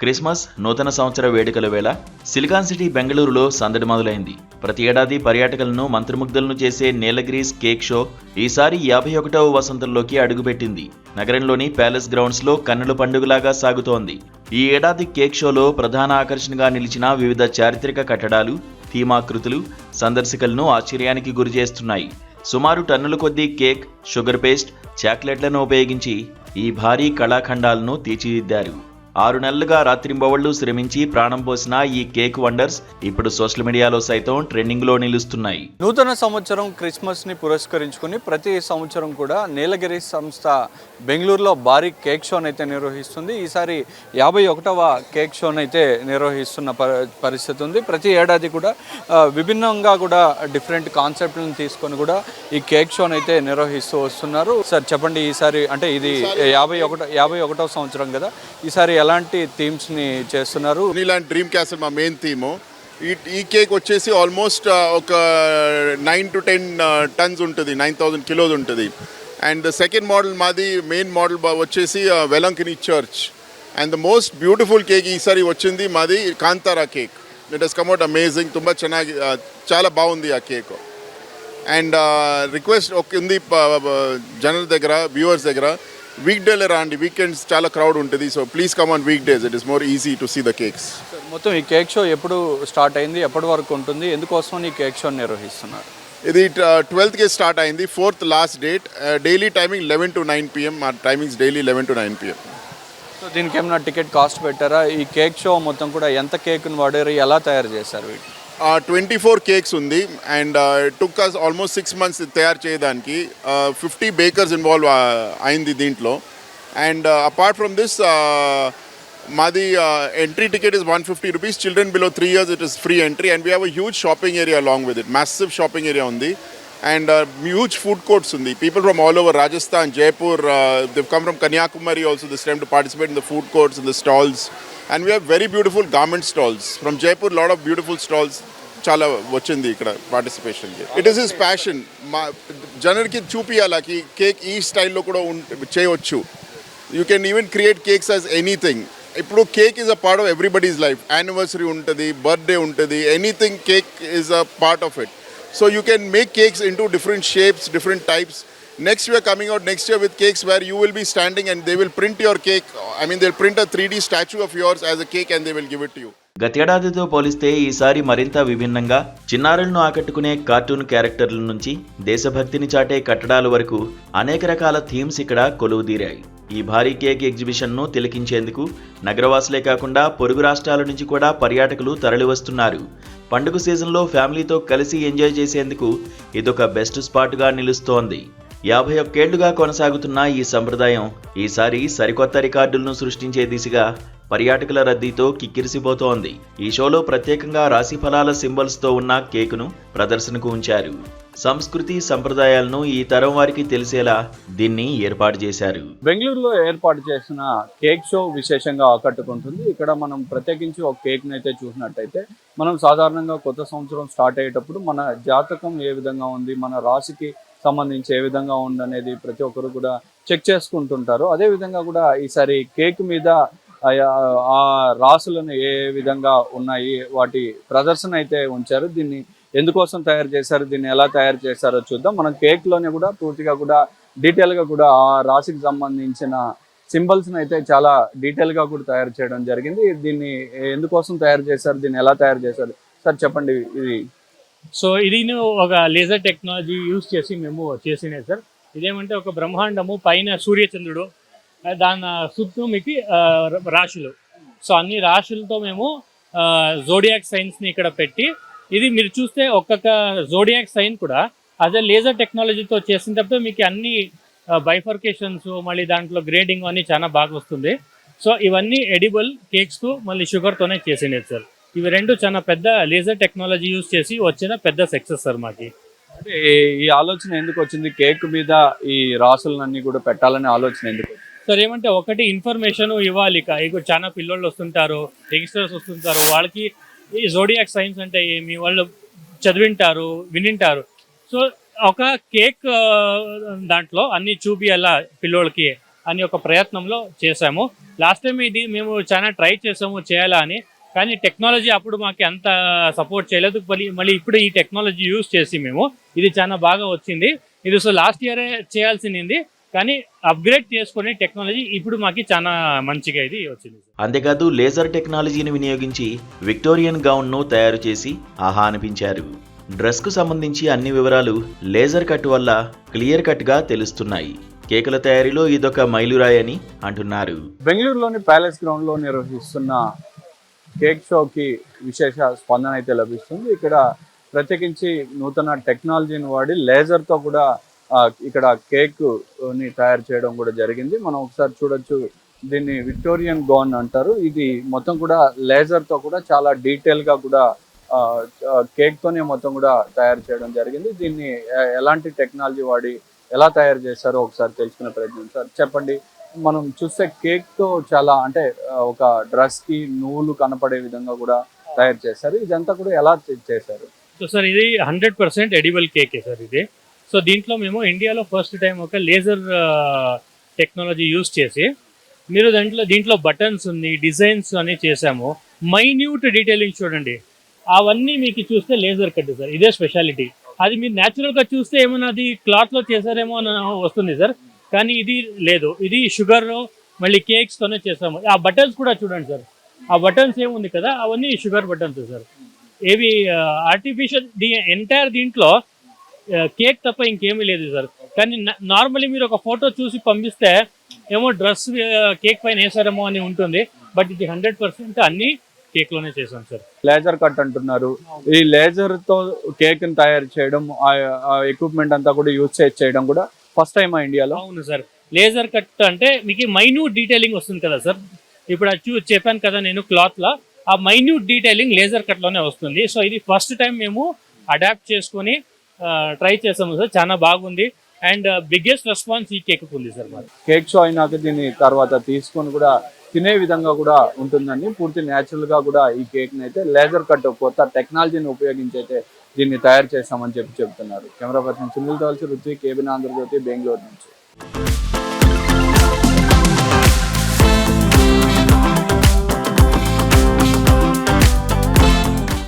Christmas, నూతన సంవత్సర వేడుకల వేళ సిలికాన్ సిటీ బెంగళూరులో సందడి మొదలైంది. ప్రతి ఏడాది పర్యాటకులను మంత్రముగ్ధులను చేసే నీలగిరీస్ కేక్ షో ఈసారి 51వ వసంతంలోకి అడుగుపెట్టింది. నగరంలోని ప్యాలెస్ గ్రౌండ్స్లో కన్నుల పండుగలాగా సాగుతోంది. ఈ ఏడాది కేక్ షోలో ప్రధాన ఆకర్షణగా నిలిచిన వివిధ చారిత్రక కట్టడాలు, థీమాకృతులు సందర్శకులను ఆశ్చర్యానికి గురిచేస్తున్నాయి. సుమారు టన్నుల కొద్దీ కేక్, షుగర్ పేస్ట్, చాక్లెట్లను ఉపయోగించి ఈ భారీ కళాఖండాలను తీర్చిదిద్దారు. 6 నెలలుగా రాత్రింబవళ్లు శ్రమించి ప్రాణం పోసిన ఈ కేక్ వండర్స్ ఇప్పుడు సోషల్ మీడియాలో సైతం ట్రెండింగ్ లో నిలుస్తున్నాయి. నూతన సంవత్సరం క్రిస్మస్ ని పురస్కరించుకుని ప్రతి సంవత్సరం కూడా నీలగిరి సంస్థ బెంగళూరులో భారీ కేక్ షోని అయితే నిర్వహిస్తుంది. ఈసారి 51వ కేక్ షోని అయితే నిర్వహిస్తున్న పరిస్థితి ఉంది. ప్రతి ఏడాది కూడా విభిన్నంగా కూడా డిఫరెంట్ కాన్సెప్ట్లను తీసుకొని కూడా ఈ కేక్ షోని అయితే నిర్వహిస్తూ వస్తున్నారు. సార్ చెప్పండి, ఈసారి అంటే ఇది 51వ సంవత్సరం కదా, ఈసారి ఎలాంటి థీమ్స్ ని చేస్తున్నారు? ఇలాంటి డ్రీమ్ క్యాసల్ మా మెయిన్ థీమ్. ఈ కేక్ వచ్చేసి ఆల్మోస్ట్ ఒక 9 to 10 టన్స్ ఉంటుంది, 9000 కిలోస్ ఉంటుంది. అండ్ ద సెకండ్ మోడల్ మాది మెయిన్ మోడల్ వచ్చేసి Velankanni church. And the most beautiful cake ఈసారి వచ్చింది మాది Kantara cake. It has come out amazing. ತುಂಬ ಚೆನ್ನಾಗಿ చాలా బాగుంది ఆ కేక్. అండ్ రిక్వెస్ట్ ఉంది జనల దగ్గర, వ్యూవర్స్ దగ్గర, వీక్ డేలో రాండి, వీకెండ్స్ చాలా క్రౌడ్ ఉంటుంది. So please come on weekdays, it is more easy to see the cakes. మొత్తం ఈ కేక్ షో ఎప్పుడు స్టార్ట్ అయింది, ఎప్పటి వరకు ఉంటుంది, ఎందుకోసం ఈ కేక్ షో నిర్వహిస్తున్నారు? ఇది 12th స్టార్ట్ అయింది, 4th last date. Daily timing 11 to 9 PM. మా timings daily 11 to 9 PM. So దీనికి ఏమైనా టికెట్ కాస్ట్ పెట్టారా? ఈ కేక్ షో మొత్తం కూడా ఎంత కేక్ను వాడారు, ఎలా తయారు చేశారు? వీటి 24 కేక్స్ ఉంది. And took us almost 6 months తయారు చేయడానికి. 50 బేకర్స్ ఇన్వాల్వ్ అయింది దీంట్లో. అండ్ అపార్ట్ ఫ్రమ్ దిస్ మాది entry ticket is 150 rupees. Children below 3 years it is free entry. And we have a huge shopping area along with it. Massive shopping area ఉంది. And huge food courts ఉంది. People from all over Rajasthan, Jaipur, they've come from Kanyakumari also this time to participate in the food courts, in the stalls. And we have very beautiful garment stalls from Jaipur. Lot of beautiful stalls చాలా వచ్చింది ఇక్కడ పార్టిసిపేషన్కి. It is his passion. మా జనర్కి చూపియాలకి cake ఈ స్టైల్లో కూడా చేయవచ్చు. You can even create cakes as anything. ఇప్పుడు cake is a part of everybody's life. Anniversary ఉంటుంది, బర్త్డే ఉంటుంది, anything cake is a part of it. So you can make cakes into different shapes, different types. Next we are coming out next year with cakes where you will be standing and they will print your cake. I mean they'll print a 3D statue of yours as a cake and they will give it to you. గతేడాదితో పోలిస్తే ఈసారి మరింత విభిన్నంగా చిన్నారులను ఆకట్టుకునే cartoon క్యారెక్టర్ల నుంచి దేశభక్తిని చాటే కట్టడాల వరకు అనేక రకాల థీమ్స్ ఇక్కడ కొలువుదీరాయి. ఈ భారీ కేక్ ఎగ్జిబిషన్ను తిలకించేందుకు నగరవాసులే కాకుండా పొరుగు రాష్ట్రాల నుంచి కూడా పర్యాటకులు తరలివస్తున్నారు. పండుగ సీజన్లో ఫ్యామిలీతో కలిసి ఎంజాయ్ చేసేందుకు ఇదొక బెస్ట్ స్పాట్గా నిలుస్తోంది. 51 ఏళ్లుగా కొనసాగుతున్న ఈ సంప్రదాయం ఈసారి సరికొత్త రికార్డులను సృష్టించే దిశగా పర్యాటకుల రద్దీతో కిక్కిరిసిపోతోంది. ఈ షోలో ప్రత్యేకంగా రాశి ఫలాల సింబల్స్తో ఉన్న కేకును ప్రదర్శనకు ఉంచారు. సంస్కృతి సంప్రదాయాలను ఈ తరం వారికి తెలిసేలా దీన్ని ఏర్పాటు చేశారు. బెంగళూరులో ఏర్పాటు చేసిన కేక్ షో విశేషంగా ఆకట్టుకుంటుంది. ఇక్కడ మనం ప్రత్యేకించి ఒక కేక్ని అయితే చూసినట్టయితే, మనం సాధారణంగా కొత్త సంవత్సరం స్టార్ట్ అయ్యేటప్పుడు మన జాతకం ఏ విధంగా ఉంది, మన రాశికి సంబంధించి ఏ విధంగా ఉందనేది ప్రతి ఒక్కరు కూడా చెక్ చేసుకుంటుంటారు. అదేవిధంగా కూడా ఈసారి కేక్ మీద ఆ రాసులను ఏ విధంగా ఉన్నాయి వాటి ప్రదర్శన అయితే ఉంచారు. దీన్ని ఎందుకోసం తయారు చేశారు, దీన్ని ఎలా తయారు చేశారో చూద్దాం. మనం కేక్లోనే కూడా పూర్తిగా కూడా డీటెయిల్గా కూడా ఆ రాశికి సంబంధించిన సింబల్స్ని అయితే చాలా డీటెయిల్గా కూడా తయారు చేయడం జరిగింది. దీన్ని ఎందుకోసం తయారు చేశారు, దీన్ని ఎలా తయారు చేశారు సార్ చెప్పండి. ఇది సో ఇది ఒక లేజర్ టెక్నాలజీ యూజ్ చేసి మేము చేసినాయి సార్. ఇదేమంటే ఒక బ్రహ్మాండము పైన సూర్యచంద్రుడు, దాని చుట్టూ మీకు రాశులు. సో అన్ని రాశులతో మేము జోడియాక్ సైన్స్ని ఇక్కడ పెట్టి, ఇది మీరు చూస్తే ఒక్కొక్క జోడియాక్ సైన్ కూడా అదే లేజర్ టెక్నాలజీతో చేసినప్పుడు మీకు అన్ని బైఫర్కేషన్స్, మళ్ళీ దాంట్లో గ్రేడింగ్ అన్నీ చాలా బాగా వస్తుంది. సో ఇవన్నీ ఎడిబుల్ కేక్స్ మళ్ళీ షుగర్తోనే చేసినాయి సార్. ఇవి రెండు చాలా పెద్ద లేజర్ టెక్నాలజీ యూజ్ చేసి వచ్చిన పెద్ద సక్సెస్ సార్ మాకి. అంటే ఈ ఆలోచన ఎందుకు వచ్చింది, కేక్ మీద ఈ రాసులన్నీ కూడా పెట్టాలనే ఆలోచన ఎందుకు? సార్ ఏమంటే ఒకటి ఇన్ఫర్మేషన్ ఇవ్వాలి. ఇక చాలా పిల్లోళ్ళు వస్తుంటారు, యంగ్స్టర్స్ వస్తుంటారు, వాళ్ళకి ఈ జోడియాక్ సైన్స్ అంటే ఏమి వాళ్ళు చదివింటారు, వినింటారు. సో ఒక కేక్ దాంట్లో అన్ని చూపియాల పిల్లోళ్ళకి. అని ఒక ప్రయత్నంలో చేశాము. లాస్ట్ టైం ఇది మేము చాలా ట్రై చేసాము చేయాలా అని, కానీ టెక్నాలజీ అప్పుడు మాకు అంత సపోర్ట్ చేయలేదు. మళ్ళీ ఇప్పుడు ఈ టెక్నాలజీ యూజ్ చేసి మేము ఇది చాలా బాగా వచ్చింది. ఇది సో లాస్ట్ ఇయరే చేయాల్సింది, కానీ అప్గ్రేడ్ చేసుకునే టెక్నాలజీ ఇప్పుడు మాకు చాలా మంచిగా ఇది వచ్చింది. అంతేకాదు లేజర్ టెక్నాలజీని వినియోగించి విక్టోరియన్ గౌన్ను తయారు చేసి ఆహా అనిపించారు. డ్రెస్కు సంబంధించి అన్ని వివరాలు లేజర్ కట్ వల్ల క్లియర్ కట్గా తెలుస్తున్నాయి. కేకుల తయారీలో ఇదొక మైలురాయి అని అంటున్నారు. బెంగళూరులోని ప్యాలెస్ గ్రౌండ్లో నిర్వహిస్తున్న కేక్ షోకి విశేష స్పందన అయితే లభిస్తుంది. ఇక్కడ ప్రత్యేకించి నూతన టెక్నాలజీని వాడి లేజర్తో కూడా ఇక్కడ కేక్ని తయారు చేయడం కూడా జరిగింది. మనం ఒకసారి చూడొచ్చు, దీన్ని విక్టోరియన్ గౌన్ అంటారు. ఇది మొత్తం కూడా లేజర్తో కూడా చాలా డీటెయిల్గా కూడా కేక్తోనే మొత్తం కూడా తయారు చేయడం జరిగింది. దీన్ని ఎలాంటి టెక్నాలజీ వాడి ఎలా తయారు చేశారో ఒకసారి తెలుసుకునే ప్రయత్నం. సార్ చెప్పండి, మనం చూస్తే కేక్తో చాలా అంటే ఒక డ్రెస్కి నూలు కనపడే విధంగా కూడా తయారు చేశారు. ఇదంతా కూడా ఎలా చేశారు? సో సార్ ఇది 100% ఎడిబుల్ కేకే సార్ ఇది. సో దీంట్లో మేము ఇండియాలో ఫస్ట్ టైం ఒక లేజర్ టెక్నాలజీ యూస్ చేసి మీరు దీంట్లో బటన్స్ ఉంది, డిజైన్స్ అని చేసాము. మైన్యూట్ డీటెయిలింగ్ చూడండి, అవన్నీ మీకు చూస్తే లేజర్ కట్ సార్. ఇదే స్పెషాలిటీ. అది మీరు న్యాచురల్గా చూస్తే ఏమన్నా అది క్లాత్లో చేశారేమో అని వస్తుంది సార్, కానీ ఇది లేదు. ఇది షుగర్ మళ్ళీ కేక్స్తోనే చేసాము. ఆ బటన్స్ కూడా చూడండి సార్, ఆ బటన్స్ ఏముంది కదా అవన్నీ షుగర్ బటన్స్ సార్. ఏవి ఆర్టిఫిషియల్ ఎంటైర్ దీంట్లో కేక్ తప్ప ఇంకేమీ లేదు సార్. కానీ నార్మల్లీ మీరు ఒక ఫోటో చూసి పంపిస్తే ఏమో డ్రెస్ కేక్ పైన వేసారేమో అని ఉంటుంది, బట్ ఇది 100% అన్ని కేక్లోనే చేసాం సార్. లేజర్ కట్ అంటున్నారు, ఈ లేజర్తో కేక్ని తయారు చేయడం, ఆ ఎక్విప్మెంట్ అంతా కూడా యూజ్ చేయడం కూడా ఫస్ట్ టైం ఇండియాలో? అవును సార్. లేజర్ కట్ అంటే మీకు మైన్యూట్ డీటెయిలింగ్ వస్తుంది కదా సార్. ఇప్పుడు అది చెప్పాను కదా నేను క్లాత్లో, ఆ మైన్యూట్ డీటెయిలింగ్ లేజర్ కట్లోనే వస్తుంది. సో ఇది ఫస్ట్ టైం మేము అడాప్ట్ చేసుకొని ట్రై చేసాము సార్. చాలా బాగుంది అండ్ బిగ్గెస్ట్ రెస్పాన్స్ ఈ కేక్ ఉంది సార్. మరి కేక్ షో అయినాక దీన్ని తర్వాత తీసుకొని కూడా తినే విధంగా కూడా ఉంటుందని పూర్తి న్యాచురల్గా కూడా ఈ కేక్ని అయితే లేజర్ కట్ కొత్త టెక్నాలజీని ఉపయోగించి అయితే దీన్ని తయారు చేస్తామని చెప్తున్నారు. కెమెరా పర్సన్ సునీల్తో కలిసి రుత్విక్, కేబిన్ ఆంధ్రజ్యోతి, బెంగళూరు నుంచి.